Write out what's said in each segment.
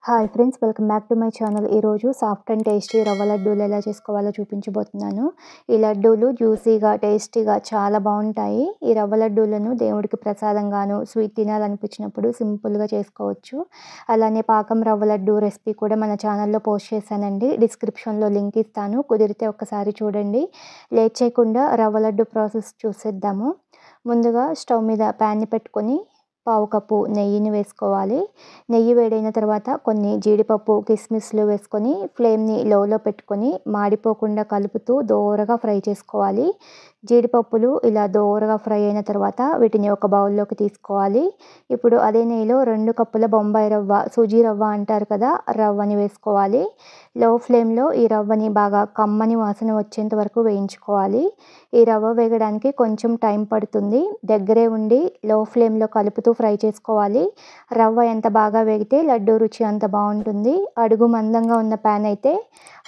Hi friends, welcome back to my channel. ఈరోజు soft and tasty రవ్వ లడ్డూలు ఎలా చేసుకోవాలో చూపించబోతున్నాను. ఈ లడ్డూలు జ్యూసీగా, టేస్టీగా చాలా బాగుంటాయి. ఈ రవ్వ లడ్డూలను దేవుడికి ప్రసాదంగాను, స్వీట్ తినాలనిపించినప్పుడు సింపుల్గా చేసుకోవచ్చు. అలానే పాకం రవ్వ లడ్డు రెసిపీ కూడా మన ఛానల్లో పోస్ట్ చేశానండి. డిస్క్రిప్షన్లో లింక్ ఇస్తాను, కుదిరితే ఒక్కసారి చూడండి. లేట్ చేయకుండా రవ్వ లడ్డు ప్రాసెస్ చూసేద్దాము. ముందుగా స్టవ్ మీద ప్యాన్ని పెట్టుకొని పావు కప్పు నెయ్యిని వేసుకోవాలి. నెయ్యి వేడైన తర్వాత కొన్ని జీడిపప్పు, కిస్మిస్లు వేసుకొని ఫ్లేమ్ని లోలో పెట్టుకొని మాడిపోకుండా కలుపుతూ దోరగా ఫ్రై చేసుకోవాలి. జీడిపప్పులు ఇలా దోరగా ఫ్రై అయిన తర్వాత వీటిని ఒక బౌల్లోకి తీసుకోవాలి. ఇప్పుడు అదే నెయ్యిలో 2 కప్పుల బొంబాయి రవ్వ, సూజీ రవ్వ అంటారు కదా, రవ్వని వేసుకోవాలి. లో ఫ్లేమ్లో ఈ రవ్వని బాగా కమ్మని వాసన వచ్చేంత వరకు వేయించుకోవాలి. ఈ రవ్వ వేగడానికి కొంచెం టైం పడుతుంది. దగ్గరే ఉండి లో ఫ్లేమ్లో కలుపుతూ ఫ్రై చేసుకోవాలి. రవ్వ ఎంత బాగా వేగితే లడ్డూ రుచి అంత బాగుంటుంది. అడుగు మందంగా ఉన్న ప్యాన్ అయితే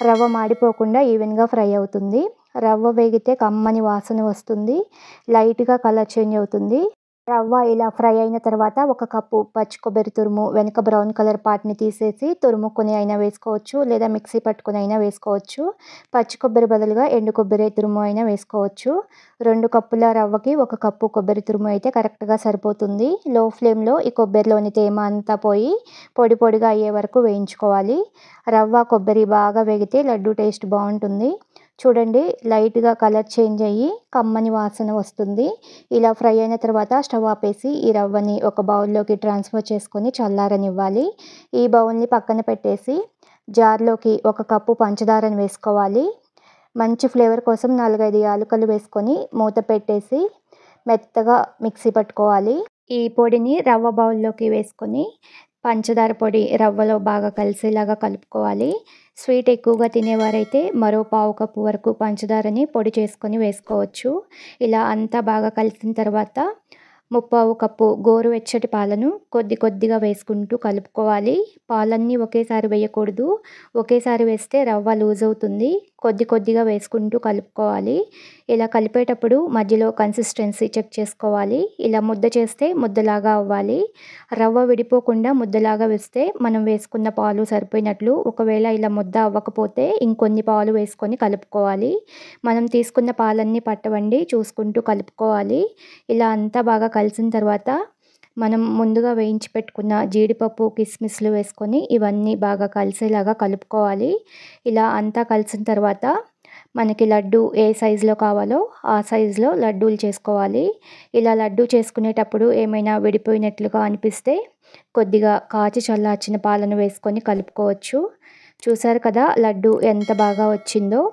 రవ్వ మాడిపోకుండా ఈవెన్గా ఫ్రై అవుతుంది. రవ్వ వేగితే కమ్మని వాసన వస్తుంది. లైట్గా కలర్ చేంజ్ అవుతుంది. రవ్వ ఇలా ఫ్రై అయిన తర్వాత 1 కప్పు పచ్చి కొబ్బరి తురుము, వెనక బ్రౌన్ కలర్ పార్ట్ని తీసేసి తురుముకొని అయినా వేసుకోవచ్చు, లేదా మిక్సీ పట్టుకొని అయినా వేసుకోవచ్చు. పచ్చి కొబ్బరి బదులుగా ఎండు కొబ్బరి తురుము అయినా వేసుకోవచ్చు. 2 కప్పుల రవ్వకి 1 కప్పు కొబ్బరి తురుము అయితే కరెక్ట్గా సరిపోతుంది. లో ఫ్లేమ్లో ఈ కొబ్బరిలోని తేమ అంతా పోయి పొడి పొడిగా అయ్యే వరకు వేయించుకోవాలి. రవ్వ, కొబ్బరి బాగా వేగితే లడ్డు టేస్ట్ బాగుంటుంది. చూడండి, లైట్గా కలర్ చేంజ్ అయ్యి కమ్మని వాసన వస్తుంది. ఇలా ఫ్రై అయిన తర్వాత స్టవ్ ఆపేసి ఈ రవ్వని ఒక బౌల్లోకి ట్రాన్స్ఫర్ చేసుకొని చల్లారనివ్వాలి. ఈ బౌల్ని పక్కన పెట్టేసి జార్లోకి 1 కప్పు పంచదారని వేసుకోవాలి. మంచి ఫ్లేవర్ కోసం 4-5 యాలకులు వేసుకొని మూత పెట్టేసి మెత్తగా మిక్సీ పట్టుకోవాలి. ఈ పొడిని రవ్వ బౌల్లోకి వేసుకొని పంచదార పొడి రవ్వలో బాగా కలిసేలాగా కలుపుకోవాలి. స్వీట్ ఎక్కువగా తినేవారైతే మరో పావు కప్పు వరకు పంచదారని పొడి చేసుకొని వేసుకోవచ్చు. ఇలా అంతా బాగా కలిసిన తర్వాత 3/4 కప్పు గోరువెచ్చటి పాలను కొద్దిగా వేసుకుంటూ కలుపుకోవాలి. పాలన్నీ ఒకేసారి వేయకూడదు. ఒకేసారి వేస్తే రవ్వ లూజ్ అవుతుంది. కొద్దిగా వేసుకుంటూ కలుపుకోవాలి. ఇలా కలిపేటప్పుడు మధ్యలో కన్సిస్టెన్సీ చెక్ చేసుకోవాలి. ఇలా ముద్ద చేస్తే ముద్దలాగా అవ్వాలి. రవ్వ విడిపోకుండా ముద్దలాగా వేస్తే మనం వేసుకున్న పాలు సరిపోయినట్లు. ఒకవేళ ఇలా ముద్ద అవ్వకపోతే ఇంకొన్ని పాలు వేసుకొని కలుపుకోవాలి. మనం తీసుకున్న పాలన్నీ పట్టవండి, చూసుకుంటూ కలుపుకోవాలి. ఇలా అంతా బాగా కలిసిన తర్వాత మనం ముందుగా వేయించి పెట్టుకున్న జీడిపప్పు, కిస్మిస్లు వేసుకొని ఇవన్నీ బాగా కలిసేలాగా కలుపుకోవాలి. ఇలా అంతా కలిసిన తర్వాత మనకి లడ్డు ఏ సైజులో కావాలో ఆ సైజులో లడ్డూలు చేసుకోవాలి. ఇలా లడ్డు చేసుకునేటప్పుడు ఏమైనా విడిపోయినట్లుగా అనిపిస్తే కొద్దిగా కాచి చల్లార్చిన పాలను వేసుకొని కలుపుకోవచ్చు. చూసారు కదా లడ్డు ఎంత బాగా వచ్చిందో.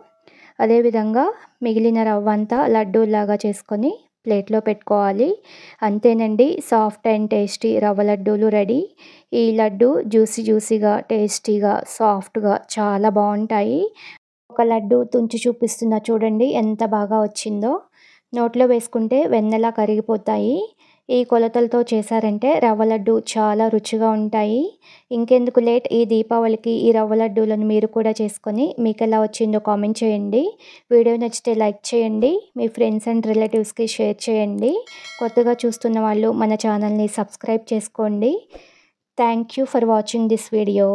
అదేవిధంగా మిగిలిన రవ్వ అంతా లడ్డూలాగా చేసుకొని ప్లేట్లో పెట్టుకోవాలి. అంతేనండి, సాఫ్ట్ అండ్ టేస్టీ రవ్వ లడ్డూలు రెడీ. ఈ లడ్డు జ్యూసీగా, టేస్టీగా, సాఫ్ట్గా చాలా బాగుంటాయి. ఒక లడ్డు తుంచి చూపిస్తున్నా చూడండి ఎంత బాగా వచ్చిందో. నోట్లో వేసుకుంటే వెన్నెలా కరిగిపోతాయి. ఈ కొలతలతో చేశారంటే రవ్వ లడ్డు చాలా రుచిగా ఉంటాయి. ఇంకెందుకు లేట్, ఈ దీపావళికి ఈ రవ్వ లడ్డూలను మీరు కూడా చేసుకొని మీకు ఎలా వచ్చిందో కామెంట్ చేయండి. వీడియో నచ్చితే లైక్ చేయండి. మీ ఫ్రెండ్స్ అండ్ రిలేటివ్స్కి షేర్ చేయండి. కొత్తగా చూస్తున్న వాళ్ళు మన ఛానల్ని సబ్స్క్రైబ్ చేసుకోండి. Thank you for watching this video.